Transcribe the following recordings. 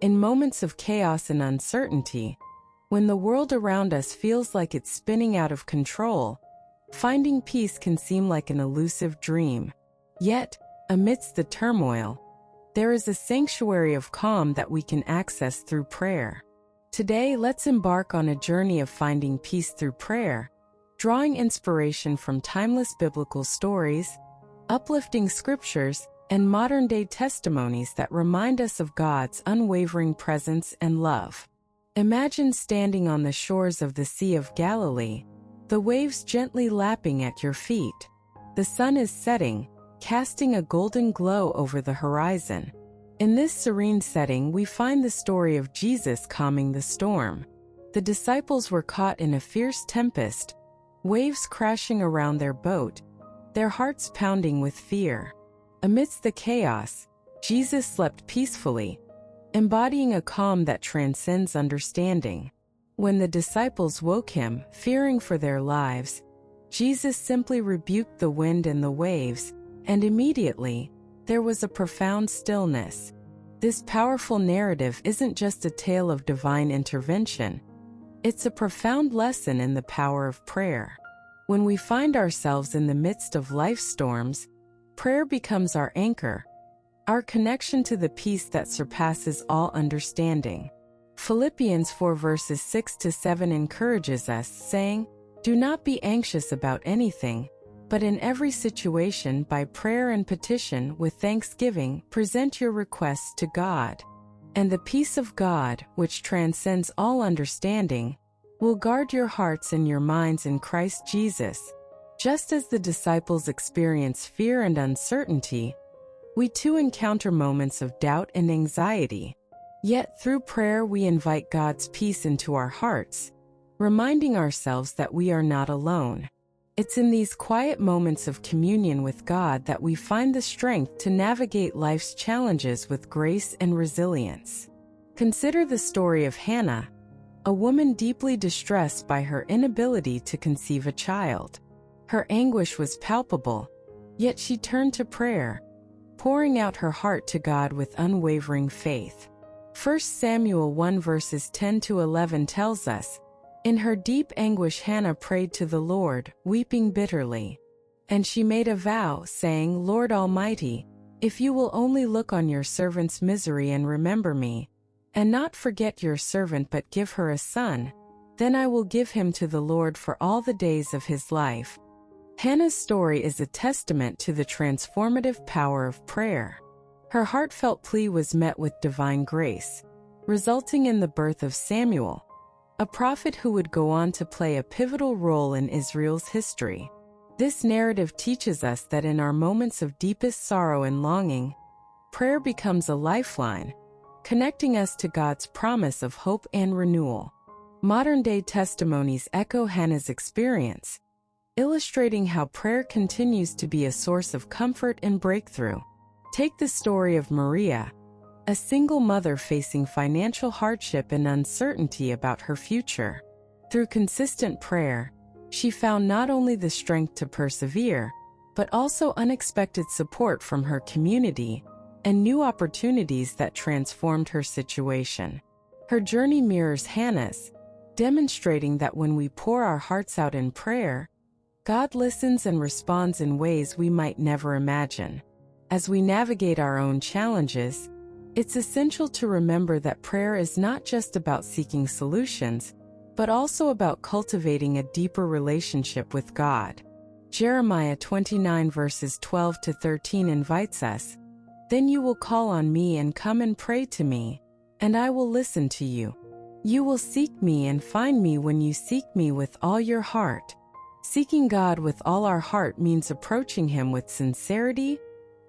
In moments of chaos and uncertainty, when the world around us feels like it's spinning out of control, finding peace can seem like an elusive dream. Yet, amidst the turmoil, there is a sanctuary of calm that we can access through prayer. Today, let's embark on a journey of finding peace through prayer, drawing inspiration from timeless biblical stories, uplifting scriptures, and modern-day testimonies that remind us of God's unwavering presence and love. Imagine standing on the shores of the Sea of Galilee, the waves gently lapping at your feet. The sun is setting, casting a golden glow over the horizon. In this serene setting, we find the story of Jesus calming the storm. The disciples were caught in a fierce tempest, waves crashing around their boat, their hearts pounding with fear. Amidst the chaos, Jesus slept peacefully, embodying a calm that transcends understanding. When the disciples woke him, fearing for their lives, Jesus simply rebuked the wind and the waves, and immediately, there was a profound stillness. This powerful narrative isn't just a tale of divine intervention. It's a profound lesson in the power of prayer. When we find ourselves in the midst of life's storms, prayer becomes our anchor, our connection to the peace that surpasses all understanding. Philippians 4 verses 6-7 encourages us, saying, "Do not be anxious about anything, but in every situation by prayer and petition with thanksgiving present your requests to God. And the peace of God, which transcends all understanding, will guard your hearts and your minds in Christ Jesus." Just as the disciples experience fear and uncertainty, we too encounter moments of doubt and anxiety. Yet through prayer we invite God's peace into our hearts, reminding ourselves that we are not alone. It's in these quiet moments of communion with God that we find the strength to navigate life's challenges with grace and resilience. Consider the story of Hannah, a woman deeply distressed by her inability to conceive a child. Her anguish was palpable, yet she turned to prayer, pouring out her heart to God with unwavering faith. 1 Samuel 1 verses 10-11 tells us, "In her deep anguish Hannah prayed to the Lord, weeping bitterly. And she made a vow, saying, 'Lord Almighty, if you will only look on your servant's misery and remember me, and not forget your servant but give her a son, then I will give him to the Lord for all the days of his life.'" Hannah's story is a testament to the transformative power of prayer. Her heartfelt plea was met with divine grace, resulting in the birth of Samuel, a prophet who would go on to play a pivotal role in Israel's history. This narrative teaches us that in our moments of deepest sorrow and longing, prayer becomes a lifeline, connecting us to God's promise of hope and renewal. Modern-day testimonies echo Hannah's experience, illustrating how prayer continues to be a source of comfort and breakthrough. Take the story of Maria, a single mother facing financial hardship and uncertainty about her future. Through consistent prayer, she found not only the strength to persevere, but also unexpected support from her community and new opportunities that transformed her situation. Her journey mirrors Hannah's, demonstrating that when we pour our hearts out in prayer, God listens and responds in ways we might never imagine. As we navigate our own challenges, it's essential to remember that prayer is not just about seeking solutions, but also about cultivating a deeper relationship with God. Jeremiah 29 verses 12-13 invites us, "Then you will call on me and come and pray to me, and I will listen to you. You will seek me and find me when you seek me with all your heart." Seeking God with all our heart means approaching Him with sincerity,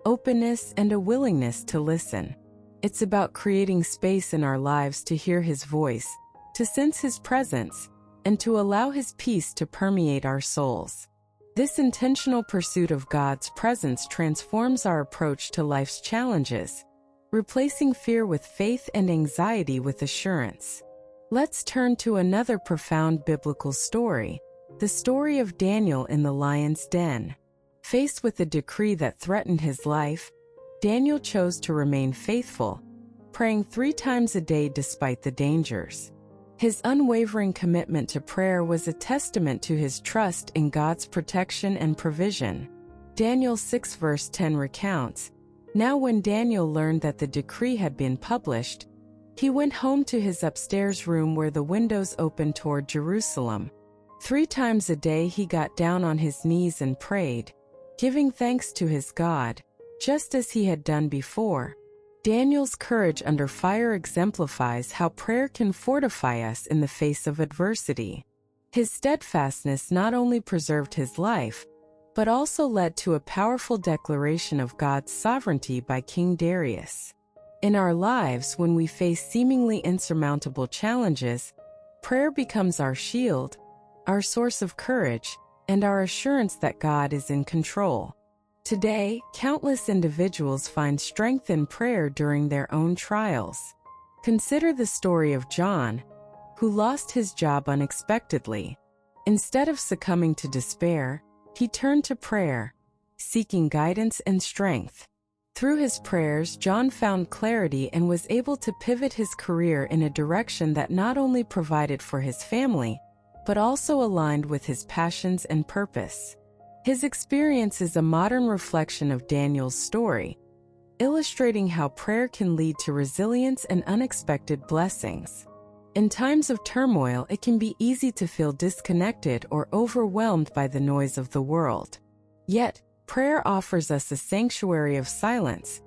openness, and a willingness to listen. It's about creating space in our lives to hear His voice, to sense His presence, and to allow His peace to permeate our souls. This intentional pursuit of God's presence transforms our approach to life's challenges, replacing fear with faith and anxiety with assurance. Let's turn to another profound biblical story, the story of Daniel in the lion's den. Faced with a decree that threatened his life, Daniel chose to remain faithful, praying 3 times a day despite the dangers. His unwavering commitment to prayer was a testament to his trust in God's protection and provision. Daniel 6 verse 10 recounts, "Now when Daniel learned that the decree had been published, he went home to his upstairs room where the windows opened toward Jerusalem. 3 times a day he got down on his knees and prayed, giving thanks to his God, just as he had done before." Daniel's courage under fire exemplifies how prayer can fortify us in the face of adversity. His steadfastness not only preserved his life, but also led to a powerful declaration of God's sovereignty by King Darius. In our lives, when we face seemingly insurmountable challenges, prayer becomes our shield, our source of courage, and our assurance that God is in control. Today, countless individuals find strength in prayer during their own trials. Consider the story of John, who lost his job unexpectedly. Instead of succumbing to despair, he turned to prayer, seeking guidance and strength. Through his prayers, John found clarity and was able to pivot his career in a direction that not only provided for his family, but also aligned with his passions and purpose. His experience is a modern reflection of Daniel's story, illustrating how prayer can lead to resilience and unexpected blessings. In times of turmoil, it can be easy to feel disconnected or overwhelmed by the noise of the world. Yet, prayer offers us a sanctuary of silence,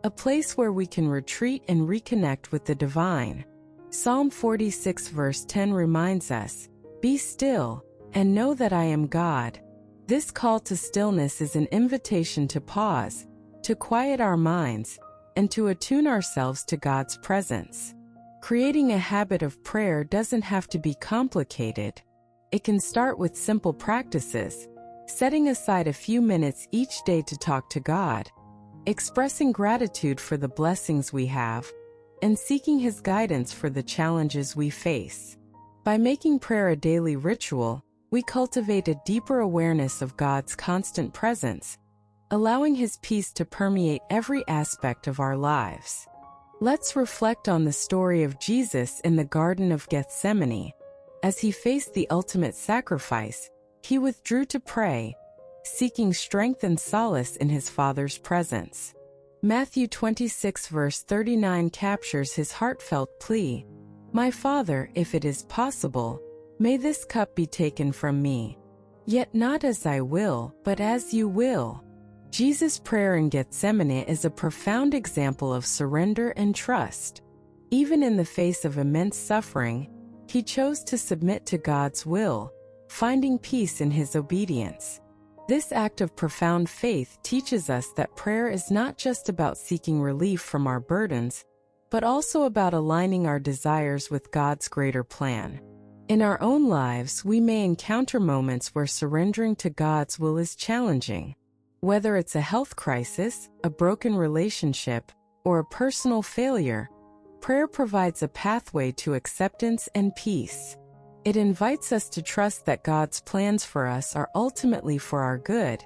a place where we can retreat and reconnect with the divine. Psalm 46 verse 10 reminds us, "Be still, and know that I am God." This call to stillness is an invitation to pause, to quiet our minds, and to attune ourselves to God's presence. Creating a habit of prayer doesn't have to be complicated. It can start with simple practices, setting aside a few minutes each day to talk to God, expressing gratitude for the blessings we have, and seeking His guidance for the challenges we face. By making prayer a daily ritual, we cultivate a deeper awareness of God's constant presence, allowing His peace to permeate every aspect of our lives. Let's reflect on the story of Jesus in the Garden of Gethsemane. As He faced the ultimate sacrifice, He withdrew to pray, seeking strength and solace in His Father's presence. Matthew 26 verse 39 captures His heartfelt plea, "My Father, if it is possible, may this cup be taken from me. Yet not as I will, but as you will." Jesus' prayer in Gethsemane is a profound example of surrender and trust. Even in the face of immense suffering, He chose to submit to God's will, finding peace in His obedience. This act of profound faith teaches us that prayer is not just about seeking relief from our burdens, but also about aligning our desires with God's greater plan. In our own lives, we may encounter moments where surrendering to God's will is challenging. Whether it's a health crisis, a broken relationship, or a personal failure, prayer provides a pathway to acceptance and peace. It invites us to trust that God's plans for us are ultimately for our good,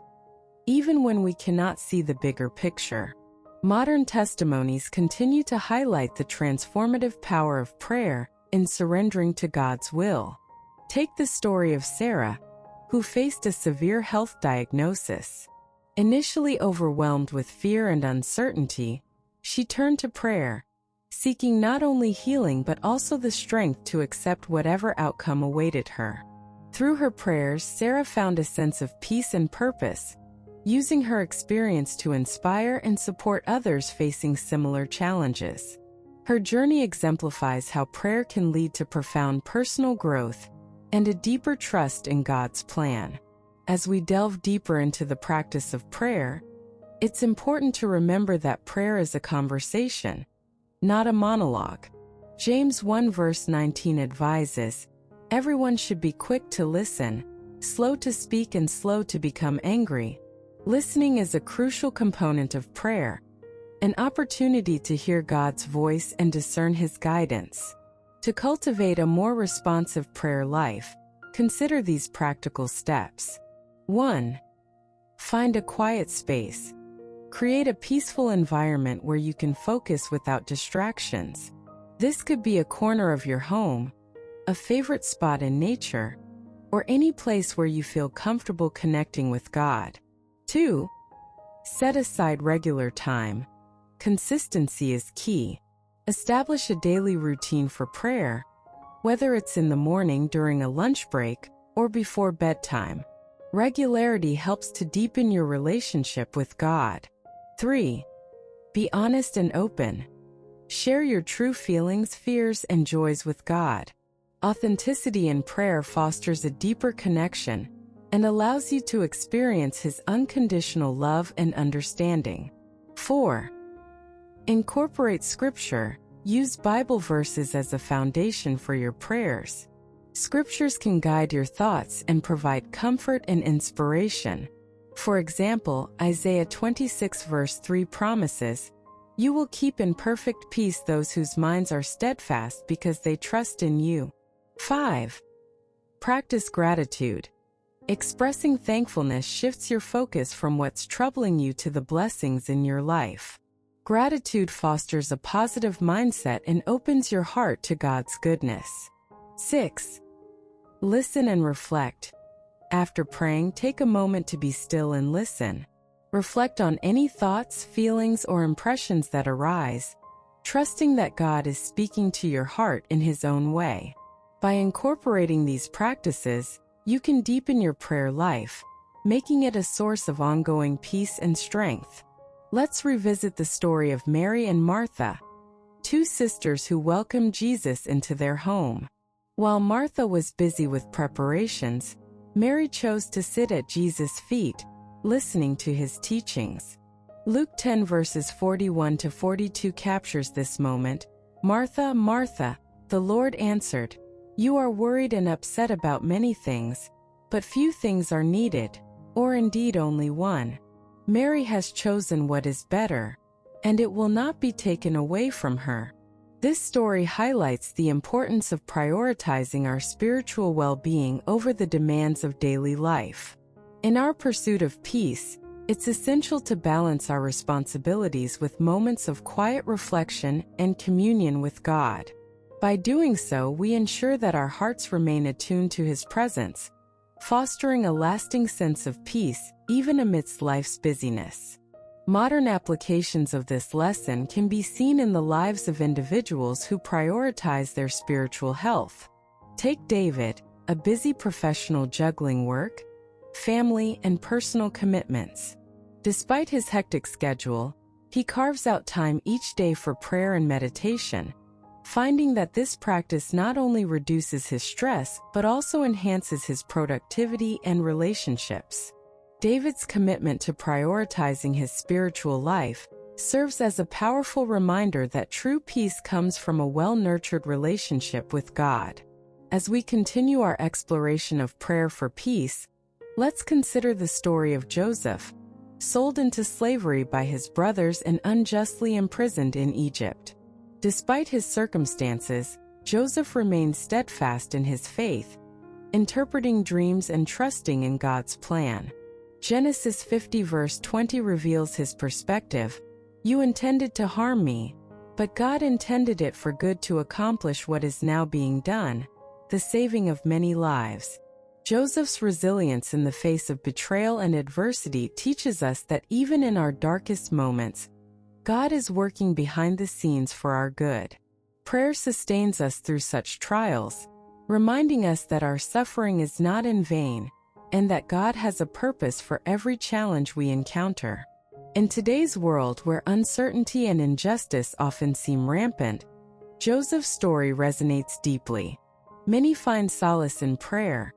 even when we cannot see the bigger picture. Modern testimonies continue to highlight the transformative power of prayer in surrendering to God's will. Take the story of Sarah, who faced a severe health diagnosis. Initially overwhelmed with fear and uncertainty, she turned to prayer, seeking not only healing but also the strength to accept whatever outcome awaited her. Through her prayers, Sarah found a sense of peace and purpose, using her experience to inspire and support others facing similar challenges. Her journey exemplifies how prayer can lead to profound personal growth and a deeper trust in God's plan. As we delve deeper into the practice of prayer, it's important to remember that prayer is a conversation, not a monologue. James 1 verse 19 advises, "Everyone should be quick to listen, slow to speak and slow to become angry." Listening is a crucial component of prayer, an opportunity to hear God's voice and discern His guidance. To cultivate a more responsive prayer life, consider these practical steps. 1. Find a quiet space. Create a peaceful environment where you can focus without distractions. This could be a corner of your home, a favorite spot in nature, or any place where you feel comfortable connecting with God. 2. Set aside regular time. Consistency is key. Establish a daily routine for prayer, whether it's in the morning during a lunch break or before bedtime. Regularity helps to deepen your relationship with God. 3. Be honest and open. Share your true feelings, fears, and joys with God. Authenticity in prayer fosters a deeper connection and allows you to experience His unconditional love and understanding. 4. Incorporate Scripture. Use Bible verses as a foundation for your prayers. Scriptures can guide your thoughts and provide comfort and inspiration. For example, Isaiah 26 verse 3 promises, "You will keep in perfect peace those whose minds are steadfast because they trust in you." 5. Practice gratitude. Expressing thankfulness shifts your focus from what's troubling you to the blessings in your life. Gratitude fosters a positive mindset and opens your heart to God's goodness. 6. Listen and reflect. After praying, take a moment to be still and listen. Reflect on any thoughts, feelings, or impressions that arise, trusting that God is speaking to your heart in His own way. By incorporating these practices, you can deepen your prayer life, making it a source of ongoing peace and strength. Let's revisit the story of Mary and Martha, two sisters who welcomed Jesus into their home. While Martha was busy with preparations, Mary chose to sit at Jesus' feet, listening to His teachings. Luke 10 verses 41 to 42 captures this moment. "Martha, Martha," the Lord answered, "you are worried and upset about many things, but few things are needed, or indeed only one. Mary has chosen what is better, and it will not be taken away from her." This story highlights the importance of prioritizing our spiritual well-being over the demands of daily life. In our pursuit of peace, it's essential to balance our responsibilities with moments of quiet reflection and communion with God. By doing so, we ensure that our hearts remain attuned to His presence, fostering a lasting sense of peace even amidst life's busyness. Modern applications of this lesson can be seen in the lives of individuals who prioritize their spiritual health. Take David, a busy professional juggling work, family, and personal commitments. Despite his hectic schedule, he carves out time each day for prayer and meditation, finding that this practice not only reduces his stress but also enhances his productivity and relationships. David's commitment to prioritizing his spiritual life serves as a powerful reminder that true peace comes from a well-nurtured relationship with God. As we continue our exploration of prayer for peace, let's consider the story of Joseph, sold into slavery by his brothers and unjustly imprisoned in Egypt. Despite his circumstances, Joseph remained steadfast in his faith, interpreting dreams and trusting in God's plan. Genesis 50 verse 20 reveals his perspective. "You intended to harm me, but God intended it for good to accomplish what is now being done, the saving of many lives." Joseph's resilience in the face of betrayal and adversity teaches us that even in our darkest moments, God is working behind the scenes for our good. Prayer sustains us through such trials, reminding us that our suffering is not in vain, and that God has a purpose for every challenge we encounter. In today's world where uncertainty and injustice often seem rampant, Joseph's story resonates deeply. Many find solace in prayer,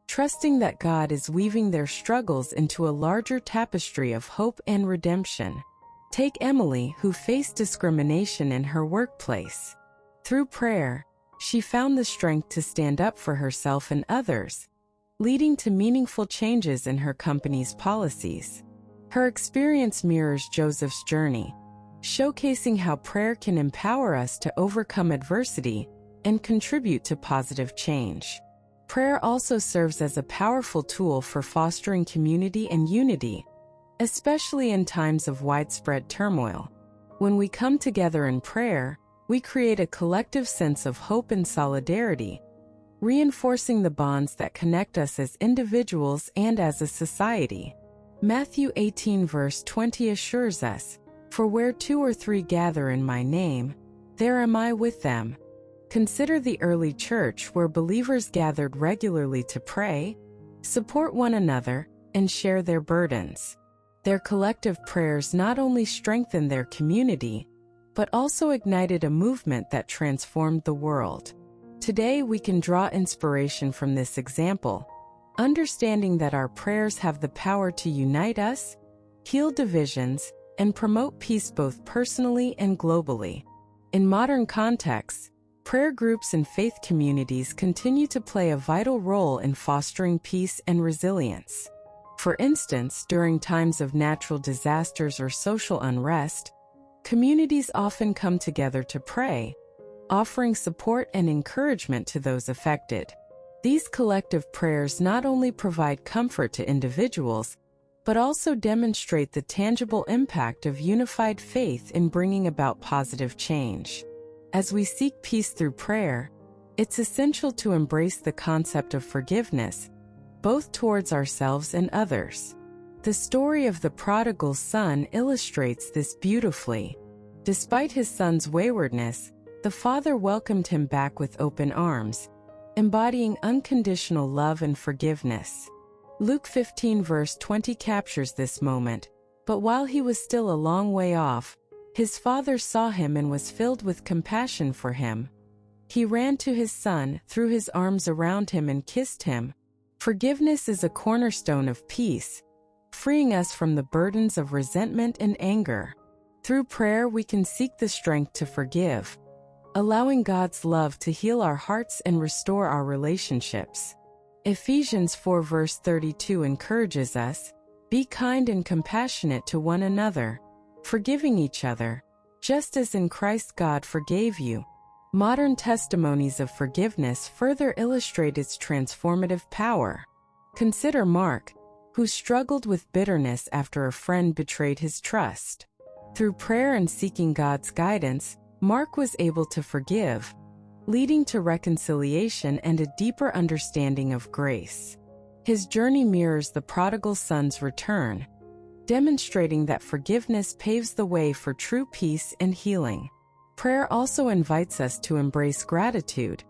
trusting that God is weaving their struggles into a larger tapestry of hope and redemption. Take Emily, who faced discrimination in her workplace. Through prayer, she found the strength to stand up for herself and others, leading to meaningful changes in her company's policies. Her experience mirrors Joseph's journey, showcasing how prayer can empower us to overcome adversity and contribute to positive change. Prayer also serves as a powerful tool for fostering community and unity, especially in times of widespread turmoil. When we come together in prayer, we create a collective sense of hope and solidarity, reinforcing the bonds that connect us as individuals and as a society. Matthew 18 verse 20 assures us, "For where 2 or 3 gather in my name, there am I with them." Consider the early church where believers gathered regularly to pray, support one another, and share their burdens. Their collective prayers not only strengthened their community, but also ignited a movement that transformed the world. Today we can draw inspiration from this example, understanding that our prayers have the power to unite us, heal divisions, and promote peace both personally and globally. In modern contexts, prayer groups and faith communities continue to play a vital role in fostering peace and resilience. For instance, during times of natural disasters or social unrest, communities often come together to pray, offering support and encouragement to those affected. These collective prayers not only provide comfort to individuals, but also demonstrate the tangible impact of unified faith in bringing about positive change. As we seek peace through prayer, it's essential to embrace the concept of forgiveness, both towards ourselves and others. The story of the prodigal son illustrates this beautifully. Despite his son's waywardness, the father welcomed him back with open arms, embodying unconditional love and forgiveness. Luke 15 verse 20 captures this moment. "But while he was still a long way off, his father saw him and was filled with compassion for him. He ran to his son, threw his arms around him and kissed him." Forgiveness is a cornerstone of peace, freeing us from the burdens of resentment and anger. Through prayer we can seek the strength to forgive, allowing God's love to heal our hearts and restore our relationships. Ephesians 4 verse 32 encourages us, "Be kind and compassionate to one another, forgiving each other, just as in Christ God forgave you." Modern testimonies of forgiveness further illustrate its transformative power. Consider Mark, who struggled with bitterness after a friend betrayed his trust. Through prayer and seeking God's guidance, Mark was able to forgive, leading to reconciliation and a deeper understanding of grace. His journey mirrors the prodigal son's return, demonstrating that forgiveness paves the way for true peace and healing. Prayer also invites us to embrace gratitude,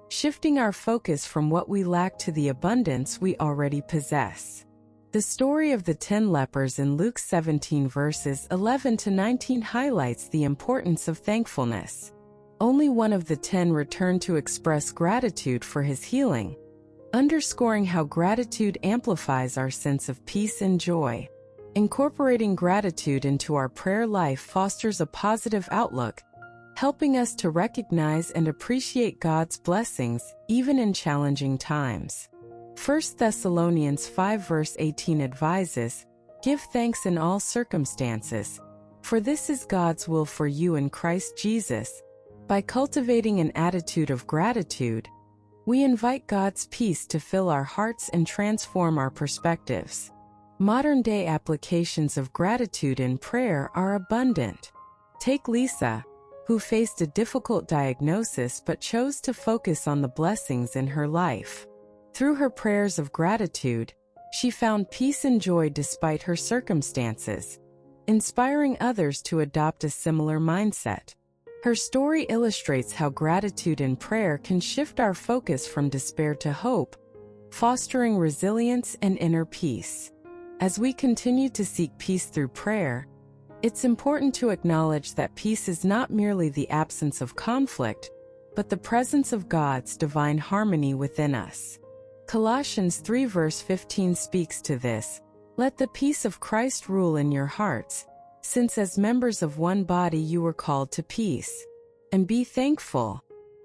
shifting our focus from what we lack to the abundance we already possess. The story of the 10 lepers in Luke 17 verses 11 to 19 highlights the importance of thankfulness. Only one of the 10 returned to express gratitude for his healing, underscoring how gratitude amplifies our sense of peace and joy. Incorporating gratitude into our prayer life fosters a positive outlook, helping us to recognize and appreciate God's blessings even in challenging times. 1 Thessalonians 5 verse 18 advises, "Give thanks in all circumstances, for this is God's will for you in Christ Jesus." By cultivating an attitude of gratitude, we invite God's peace to fill our hearts and transform our perspectives. Modern-day applications of gratitude in prayer are abundant. Take Lisa, who faced a difficult diagnosis but chose to focus on the blessings in her life. Through her prayers of gratitude, she found peace and joy despite her circumstances, inspiring others to adopt a similar mindset. Her story illustrates how gratitude in prayer can shift our focus from despair to hope, fostering resilience and inner peace. As we continue to seek peace through prayer, it's important to acknowledge that peace is not merely the absence of conflict, but the presence of God's divine harmony within us. Colossians 3 verse 15 speaks to this. "Let the peace of Christ rule in your hearts, since as members of one body you were called to peace. And be thankful."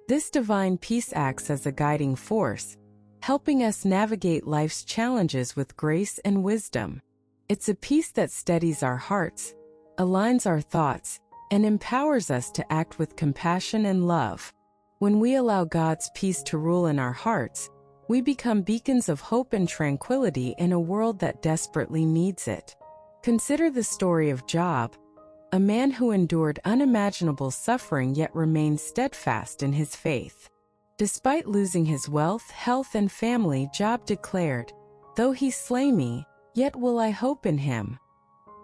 This divine peace acts as a guiding force, helping us navigate life's challenges with grace and wisdom. It's a peace that steadies our hearts, aligns our thoughts, and empowers us to act with compassion and love. When we allow God's peace to rule in our hearts, we become beacons of hope and tranquility in a world that desperately needs it. Consider the story of Job, a man who endured unimaginable suffering yet remained steadfast in his faith. Despite losing his wealth, health, and family, Job declared, "Though he slay me, yet will I hope in him."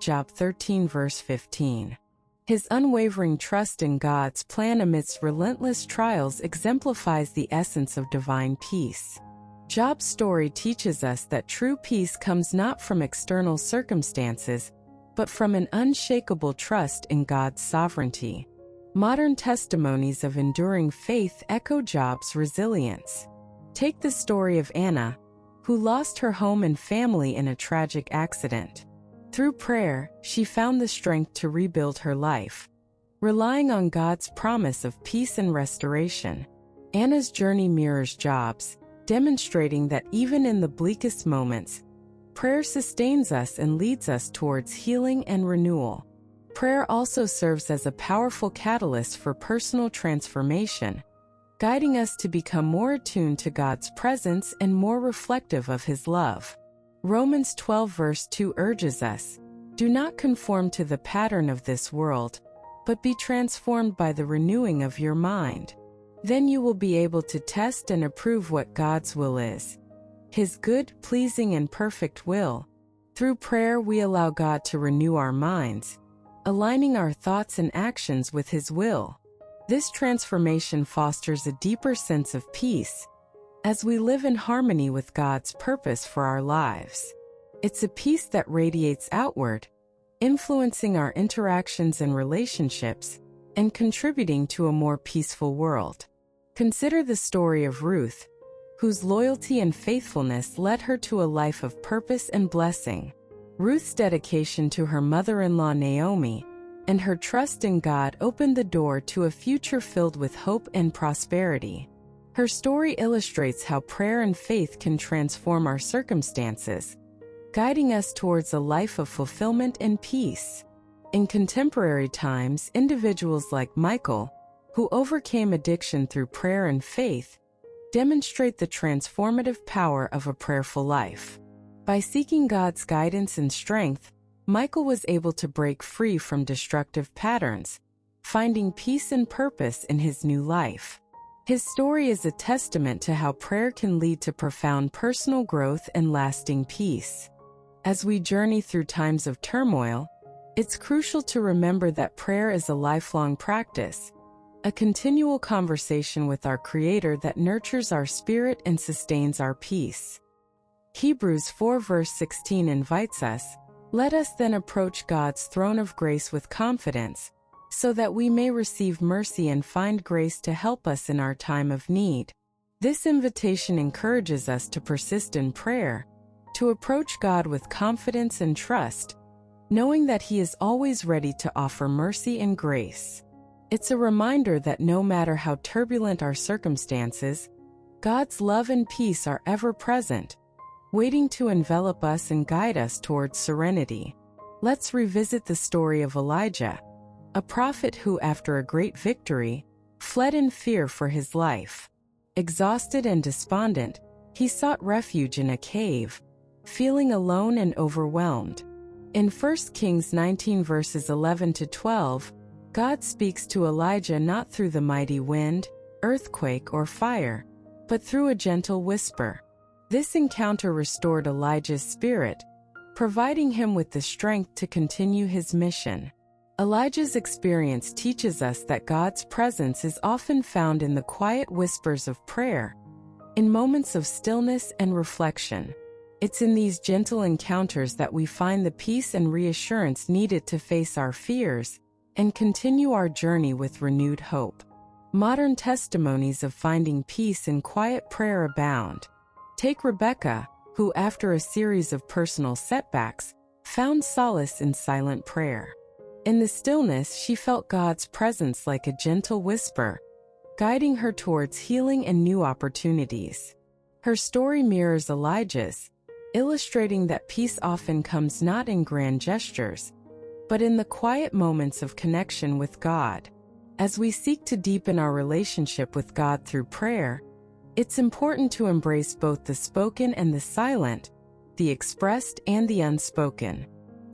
Job 13 verse 15. His unwavering trust in God's plan amidst relentless trials exemplifies the essence of divine peace. Job's story teaches us that true peace comes not from external circumstances, but from an unshakable trust in God's sovereignty. Modern testimonies of enduring faith echo Job's resilience. Take the story of Anna, who lost her home and family in a tragic accident. Through prayer, she found the strength to rebuild her life, relying on God's promise of peace and restoration. Anna's journey mirrors Job's, demonstrating that even in the bleakest moments, prayer sustains us and leads us towards healing and renewal. Prayer also serves as a powerful catalyst for personal transformation, guiding us to become more attuned to God's presence and more reflective of His love. Romans 12 verse 2 urges us, "Do not conform to the pattern of this world, but be transformed by the renewing of your mind. Then you will be able to test and approve what God's will is, His good, pleasing, and perfect will." Through prayer, we allow God to renew our minds, aligning our thoughts and actions with His will. This transformation fosters a deeper sense of peace, as we live in harmony with God's purpose for our lives. It's a peace that radiates outward, influencing our interactions and relationships, and contributing to a more peaceful world. Consider the story of Ruth, whose loyalty and faithfulness led her to a life of purpose and blessing. Ruth's dedication to her mother-in-law Naomi and her trust in God opened the door to a future filled with hope and prosperity. Her story illustrates how prayer and faith can transform our circumstances, guiding us towards a life of fulfillment and peace. In contemporary times, individuals like Michael, who overcame addiction through prayer and faith, demonstrate the transformative power of a prayerful life. By seeking God's guidance and strength, Michael was able to break free from destructive patterns, finding peace and purpose in his new life. His story is a testament to how prayer can lead to profound personal growth and lasting peace. As we journey through times of turmoil, it's crucial to remember that prayer is a lifelong practice, a continual conversation with our Creator that nurtures our spirit and sustains our peace. Hebrews 4 verse 16 invites us, "Let us then approach God's throne of grace with confidence, so that we may receive mercy and find grace to help us in our time of need." This invitation encourages us to persist in prayer, to approach God with confidence and trust, knowing that He is always ready to offer mercy and grace. It's a reminder that no matter how turbulent our circumstances, God's love and peace are ever present, waiting to envelop us and guide us towards serenity. Let's revisit the story of Elijah, a prophet who, after a great victory, fled in fear for his life. Exhausted and despondent, he sought refuge in a cave, feeling alone and overwhelmed. In 1 Kings 19 verses 11 to 12, God speaks to Elijah not through the mighty wind, earthquake, or fire, but through a gentle whisper. This encounter restored Elijah's spirit, providing him with the strength to continue his mission. Elijah's experience teaches us that God's presence is often found in the quiet whispers of prayer, in moments of stillness and reflection. It's in these gentle encounters that we find the peace and reassurance needed to face our fears and continue our journey with renewed hope. Modern testimonies of finding peace in quiet prayer abound. Take Rebecca, who, after a series of personal setbacks, found solace in silent prayer. In the stillness, she felt God's presence like a gentle whisper, guiding her towards healing and new opportunities. Her story mirrors Elijah's, illustrating that peace often comes not in grand gestures, but in the quiet moments of connection with God. As we seek to deepen our relationship with God through prayer, it's important to embrace both the spoken and the silent, the expressed and the unspoken.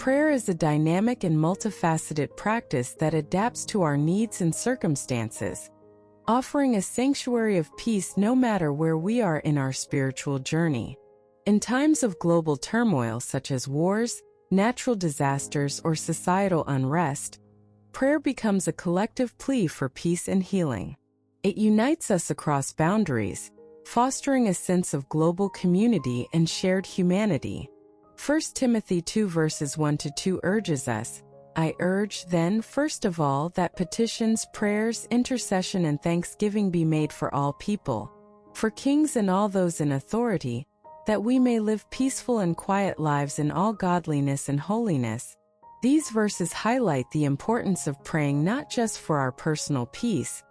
Prayer is a dynamic and multifaceted practice that adapts to our needs and circumstances, offering a sanctuary of peace no matter where we are in our spiritual journey. In times of global turmoil such as wars, natural disasters, or societal unrest, prayer becomes a collective plea for peace and healing. It unites us across boundaries, fostering a sense of global community and shared humanity. 1 Timothy 2 verses 1-2 urges us, "I urge then, first of all, that petitions, prayers, intercession, and thanksgiving be made for all people, for kings and all those in authority, that we may live peaceful and quiet lives in all godliness and holiness." These verses highlight the importance of praying not just for our personal peace,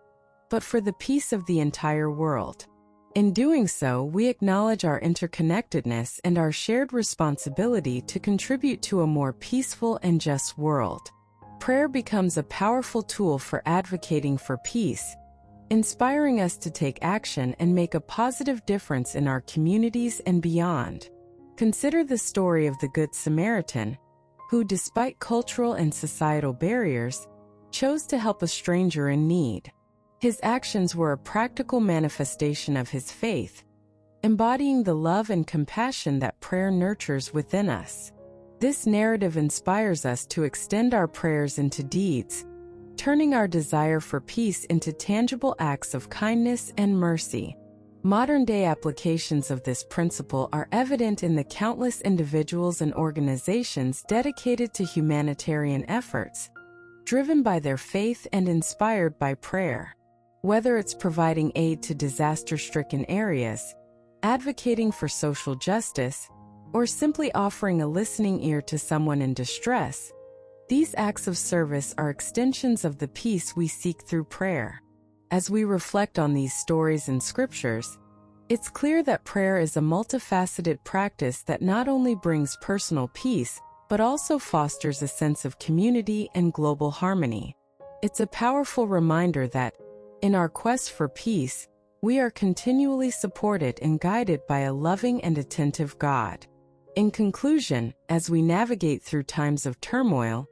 but for the peace of the entire world. In doing so, we acknowledge our interconnectedness and our shared responsibility to contribute to a more peaceful and just world. Prayer becomes a powerful tool for advocating for peace, inspiring us to take action and make a positive difference in our communities and beyond. Consider the story of the Good Samaritan, who, despite cultural and societal barriers, chose to help a stranger in need. His actions were a practical manifestation of his faith, embodying the love and compassion that prayer nurtures within us. This narrative inspires us to extend our prayers into deeds, turning our desire for peace into tangible acts of kindness and mercy. Modern-day applications of this principle are evident in the countless individuals and organizations dedicated to humanitarian efforts, driven by their faith and inspired by prayer. Whether it's providing aid to disaster-stricken areas, advocating for social justice, or simply offering a listening ear to someone in distress, these acts of service are extensions of the peace we seek through prayer. As we reflect on these stories and scriptures, it's clear that prayer is a multifaceted practice that not only brings personal peace, but also fosters a sense of community and global harmony. It's a powerful reminder that, in our quest for peace, we are continually supported and guided by a loving and attentive God. In conclusion, as we navigate through times of turmoil,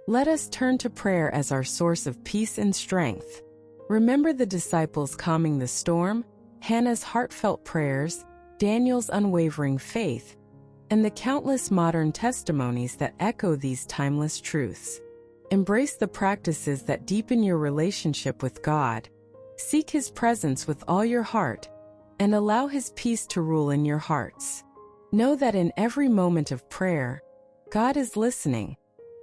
let us turn to prayer as our source of peace and strength. Remember the disciples calming the storm, Hannah's heartfelt prayers, Daniel's unwavering faith, and the countless modern testimonies that echo these timeless truths. Embrace the practices that deepen your relationship with God. Seek His presence with all your heart, and allow His peace to rule in your hearts. Know that in every moment of prayer, God is listening,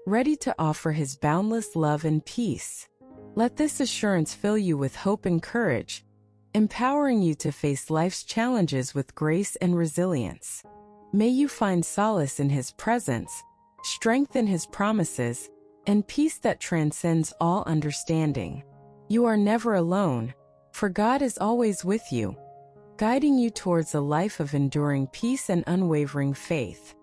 ready to offer His boundless love and peace. Let this assurance fill you with hope and courage, empowering you to face life's challenges with grace and resilience. May you find solace in His presence, strength in His promises, and peace that transcends all understanding. You are never alone, for God is always with you, guiding you towards a life of enduring peace and unwavering faith.